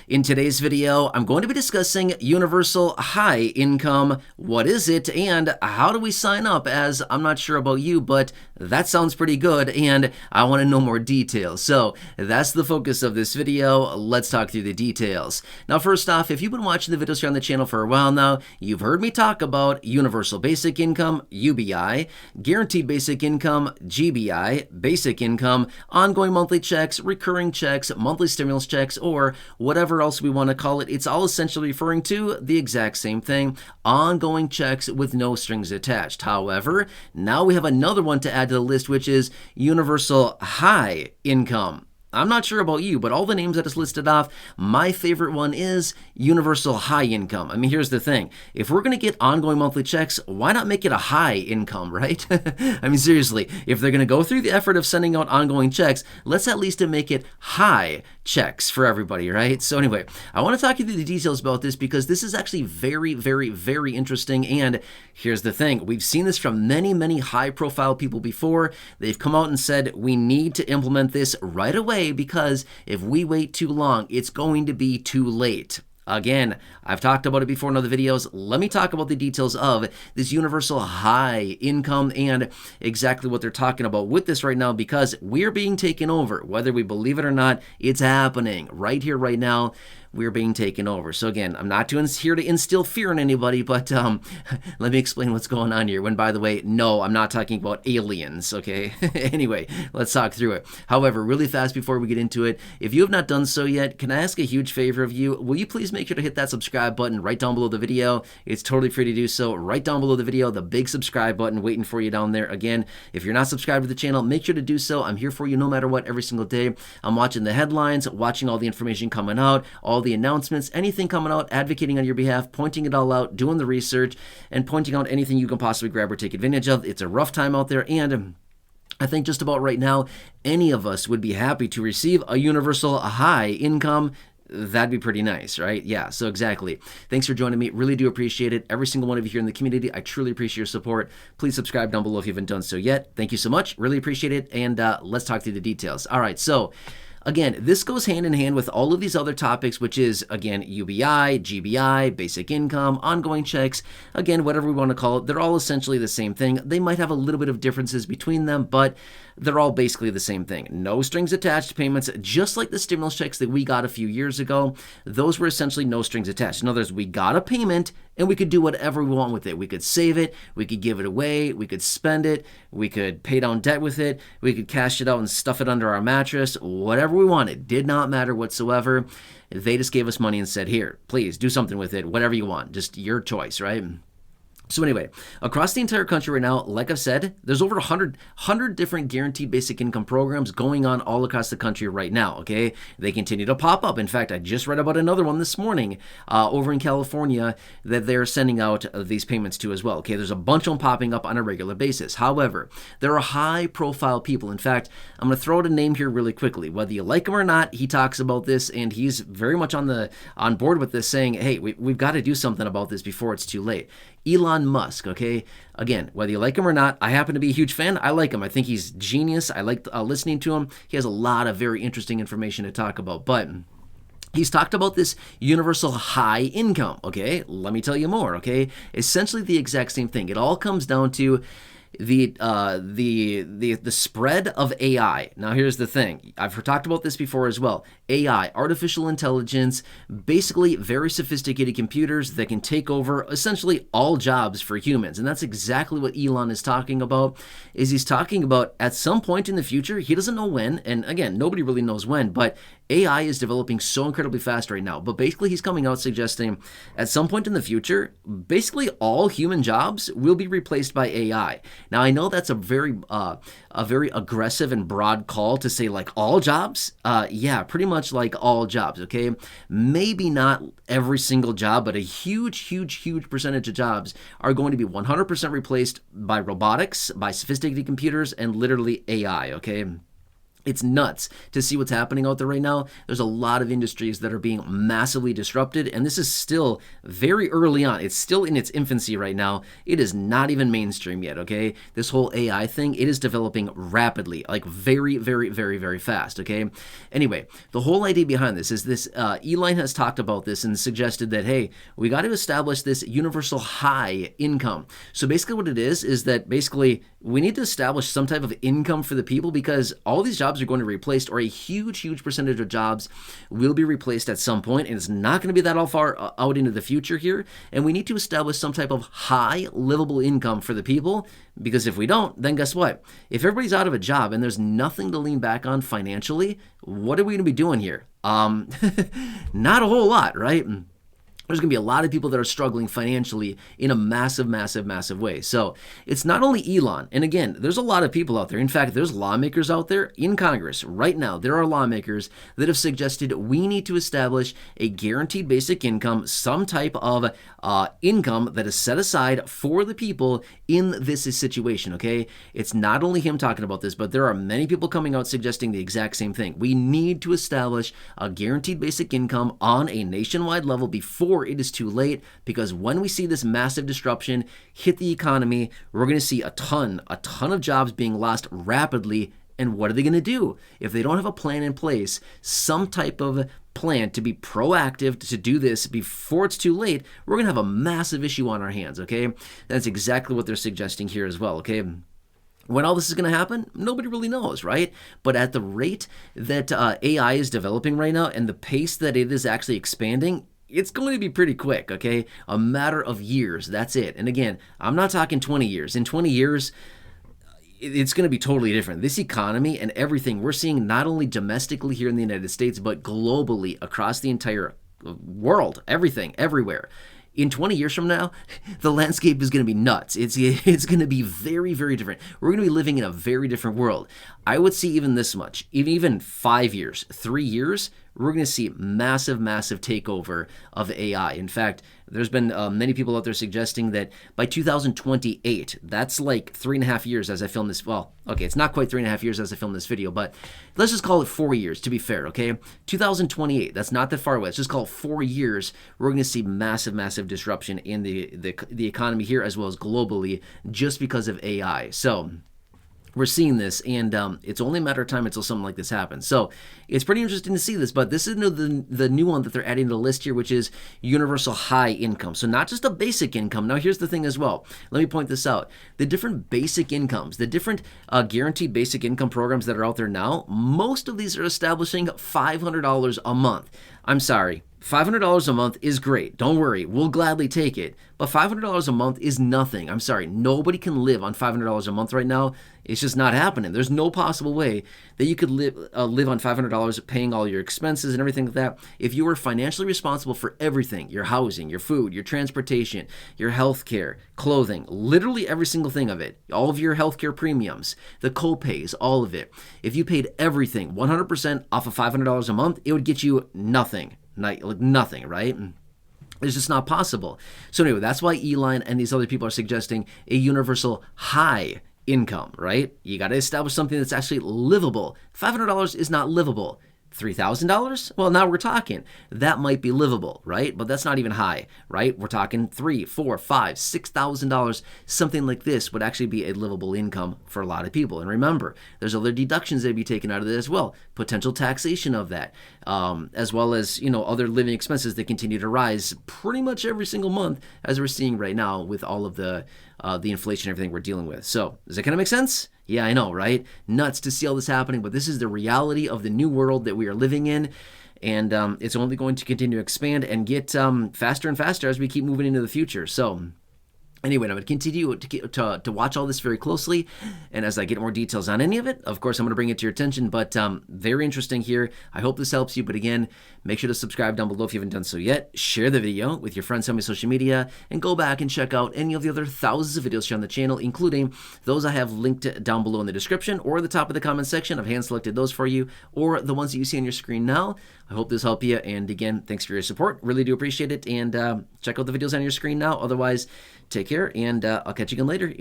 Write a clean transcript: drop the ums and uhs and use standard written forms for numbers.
In today's video, I'm going to be discussing universal high income. What is it and how do we sign up? As I'm not sure about you, but that sounds pretty good and I want to know more details. So that's the focus of this video. Let's talk through the details. Now, first off, if you've been watching the videos here on the channel for a while now, you've heard me talk about universal basic income, UBI, guaranteed basic income, GBI, basic income, ongoing monthly checks, recurring checks, monthly stimulus checks, or whatever else we want to call it. It's all essentially referring to the exact same thing, ongoing checks with no strings attached. However, now we have another one to add to the list, which is universal high income. I'm not sure about you, but all the names I just listed off, my favorite one is universal high income. I mean, here's the thing. If we're going to get ongoing monthly checks, why not make it a high income, right? I mean, seriously, if they're going to go through the effort of sending out ongoing checks, let's at least make it high checks for everybody, right? So anyway, I want to talk you through the details about this because this is actually very, very, very interesting. And here's the thing. We've seen this from many, many high-profile people before. They've come out and said, we need to implement this right away, because if we wait too long, it's going to be too late. Again, I've talked about it before in other videos. Let me talk about the details of this universal high income and exactly what they're talking about with this right now, because we're being taken over. Whether we believe it or not, it's happening right here, right now. We're being taken over. So again, I'm not here to instill fear in anybody, but let me explain what's going on here. When, by the way, no, I'm not talking about aliens, okay? Anyway, let's talk through it. However, really fast before we get into it, if you have not done so yet, can I ask a huge favor of you? Will you please make sure to hit that subscribe button right down below the video? It's totally free to do so. Right down below the video, the big subscribe button waiting for you down there. Again, if you're not subscribed to the channel, make sure to do so. I'm here for you no matter what every single day. I'm watching the headlines, watching all the information coming out, all the announcements, anything coming out, advocating on your behalf, pointing it all out, doing the research, and pointing out anything you can possibly grab or take advantage of. It's a rough time out there, and I think just about right now, any of us would be happy to receive a universal high income. That'd be pretty nice, right? Yeah, so exactly. Thanks for joining me. Really do appreciate it. Every single one of you here in the community, I truly appreciate your support. Please subscribe down below if you haven't done so yet. Thank you so much. Really appreciate it, and let's talk through the details. All right, so again, this goes hand in hand with all of these other topics, which is, again, UBI, GBI, basic income, ongoing checks, again, whatever we want to call it. They're all essentially the same thing. They might have a little bit of differences between them, but they're all basically the same thing. No strings attached payments, just like the stimulus checks that we got a few years ago. Those were essentially no strings attached. In other words, we got a payment and we could do whatever we want with it. We could save it, we could give it away, we could spend it, we could pay down debt with it, we could cash it out and stuff it under our mattress, whatever we wanted. Did not matter whatsoever. They just gave us money and said, here, please do something with it, whatever you want, just your choice, right? So anyway, across the entire country right now, like I've said, there's over 100 different guaranteed basic income programs going on all across the country right now, okay? They continue to pop up. In fact, I just read about another one this morning over in California that they're sending out these payments to as well, okay? There's a bunch of them popping up on a regular basis. However, there are high-profile people. In fact, I'm going to throw out a name here really quickly. Whether you like him or not, he talks about this, and he's very much on board with this, saying, hey, we've got to do something about this before it's too late. Elon Musk, okay? Again, whether you like him or not, I happen to be a huge fan. I like him. I think he's genius. I like listening to him. He has a lot of very interesting information to talk about, but he's talked about this universal high income, okay? Let me tell you more, okay? Essentially the exact same thing. It all comes down to the spread of AI. Now, here's the thing. I've talked about this before as well. AI, artificial intelligence, basically very sophisticated computers that can take over essentially all jobs for humans. And that's exactly what Elon is talking about, is he's talking about at some point in the future, he doesn't know when, and again, nobody really knows when, but AI is developing so incredibly fast right now. But basically, he's coming out suggesting at some point in the future, basically all human jobs will be replaced by AI. Now, I know that's a very aggressive and broad call to say like all jobs. Yeah, pretty much like all jobs, okay? Maybe not every single job, but a huge percentage of jobs are going to be 100% replaced by robotics, by sophisticated computers, and literally AI, okay? It's nuts to see what's happening out there right now. There's a lot of industries that are being massively disrupted, and this is still very early on. It's still in its infancy right now. It is not even mainstream yet, okay? This whole AI thing, it is developing rapidly, like very, very, very, very fast, okay? Anyway, the whole idea behind this is this, Elon has talked about this and suggested that, hey, we got to establish this universal high income. So basically what it is that basically we need to establish some type of income for the people, because all these jobs are going to be replaced, or a huge percentage of jobs will be replaced at some point, and it's not going to be that all far out into the future here. And we need to establish some type of high livable income for the people, because if we don't, then guess what? If everybody's out of a job and there's nothing to lean back on financially, what are we going to be doing here? Not a whole lot, right? There's going to be a lot of people that are struggling financially in a massive way. So it's not only Elon. And again, there's a lot of people out there. In fact, there's lawmakers out there in Congress right now. There are lawmakers that have suggested we need to establish a guaranteed basic income, some type of income that is set aside for the people in this situation, okay? It's not only him talking about this, but there are many people coming out suggesting the exact same thing. We need to establish a guaranteed basic income on a nationwide level before it is too late, because when we see this massive disruption hit the economy, we're going to see a ton of jobs being lost rapidly. And what are they going to do if they don't have a plan in place, some type of plan to be proactive to do this before it's too late? We're going to have a massive issue on our hands, okay? That's exactly what they're suggesting here as well, okay? When all this is going to happen, nobody really knows, right? But at the rate that AI is developing right now and the pace that it is actually expanding, it's going to be pretty quick, okay? A matter of years, that's it. And again, I'm not talking 20 years. In 20 years, it's going to be totally different. This economy and everything we're seeing, not only domestically here in the United States, but globally across the entire world, everything, everywhere. In 20 years from now, the landscape is going to be nuts. It's going to be very, very different. We're going to be living in a very different world. I would see even this much, even 5 years, 3 years, we're going to see massive takeover of AI. In fact, there's been many people out there suggesting that by 2028, that's like 3.5 years as I film this. Well, okay, it's not quite 3.5 years as I film this video, but let's just call it 4 years to be fair, okay? 2028, that's not that far away. Let's just call it 4 years. We're going to see massive disruption in the economy here as well as globally just because of AI. So we're seeing this, and it's only a matter of time until something like this happens. So it's pretty interesting to see this, but this is the new one that they're adding to the list here, which is universal high income. So not just a basic income. Now here's the thing as well. Let me point this out. The different basic incomes, the different guaranteed basic income programs that are out there now, most of these are establishing $500 a month. I'm sorry. $500 a month is great. Don't worry. We'll gladly take it. But $500 a month is nothing. I'm sorry. Nobody can live on $500 a month right now. It's just not happening. There's no possible way that you could live on $500 paying all your expenses and everything like that. If you were financially responsible for everything, your housing, your food, your transportation, your health care, clothing, literally every single thing of it, all of your healthcare premiums, the co-pays, all of it. If you paid everything 100% off of $500 a month, it would get you nothing. Like nothing, right? It's just not possible. So anyway, that's why Elon and these other people are suggesting a universal high income, right? You got to establish something that's actually livable. $500 is not livable. $3,000? Well, now we're talking. That might be livable, right? But that's not even high, right? We're talking $3,000, $4,000, $5,000, $6,000. Something like this would actually be a livable income for a lot of people. And remember, there's other deductions that be taken out of it as well. Potential taxation of that, as well as other living expenses that continue to rise pretty much every single month, as we're seeing right now with all of the inflation and everything we're dealing with. So does that kind of make sense? Yeah, I know, right? Nuts to see all this happening, but this is the reality of the new world that we are living in, and it's only going to continue to expand and get faster and faster as we keep moving into the future. So anyway, I'm going to continue to watch all this very closely, and as I get more details on any of it, of course, I'm going to bring it to your attention, but very interesting here. I hope this helps you, but again, make sure to subscribe down below if you haven't done so yet. Share the video with your friends on my social media, and go back and check out any of the other thousands of videos here on the channel, including those I have linked down below in the description or the top of the comment section. I've hand-selected those for you, or the ones that you see on your screen now. I hope this helped you, and again, thanks for your support. Really do appreciate it, and check out the videos on your screen now. Otherwise, take care, and I'll catch you again later.